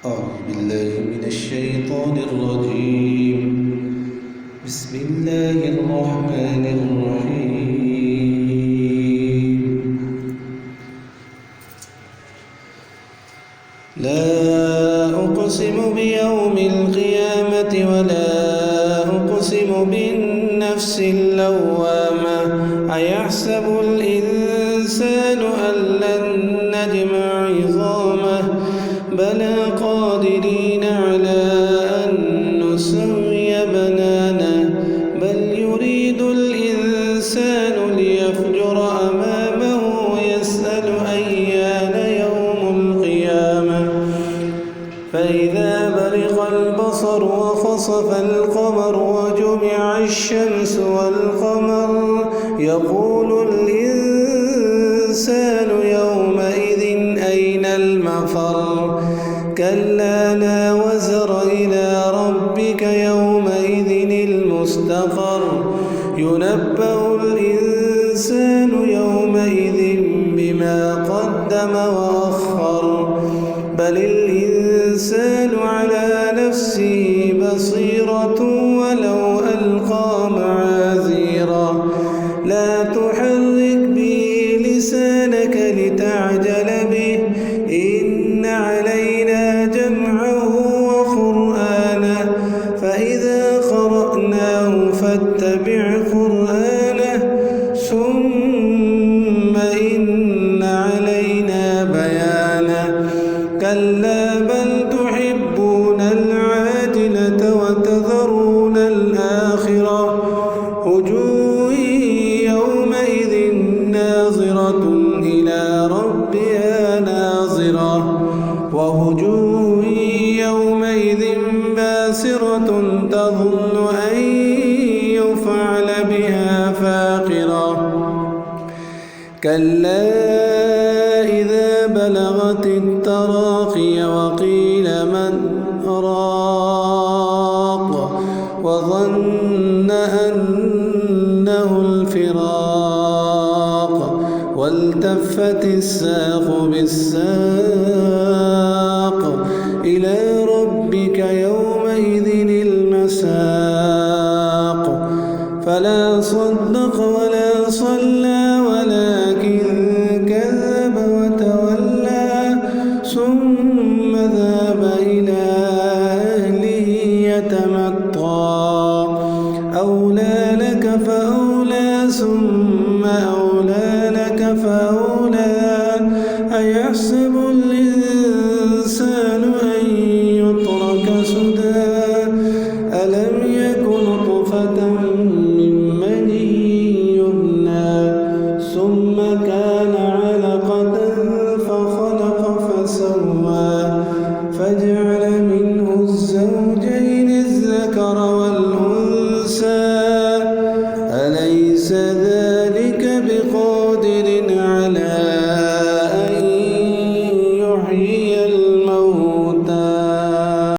أعوذ بالله من الشيطان الرجيم. بسم الله الرحمن الرحيم. لا أقسم بيوم القيامة ولا أقسم بالنفس اللوامة أيحسب الإنسان أن لن نجمع عظامه بلى قادرين على أن نسوي بنانه بل يريد الإنسان ليفجر أمامه ويسأل أيان يوم القيامة فإذا برق البصر وخسف القمر وجمع الشمس والقمر يقول الإنسان يومئذ أين المفر كلا لا وزر إلى ربك يومئذ المستقر ينبأ الإنسان يومئذ بما قدم وأخر بل الإنسان على نفسه بصيرة ولو ألقى معاذيره لا تحرك به لسانك لتعجل به إن علينا جمعه وقرآنه فإذا قرأناه فاتبع قرآنه ثم إن علينا بيانه كلا بل تحبون العاجلة وتذرون الآخرة وجوه يومئذ ناظرة إلى ربها ناظرة ووجوه يومئذ باسرة تظن أن يفعل بها فاقرة كلا إذا بلغت التراقي وقيل من راق وظن أنه الفراق والتفت الساق بالساق إلى ربك يومئذ المساق فلا صدق ولا صلى ولكن كذب وتولى ثم ذهب إلى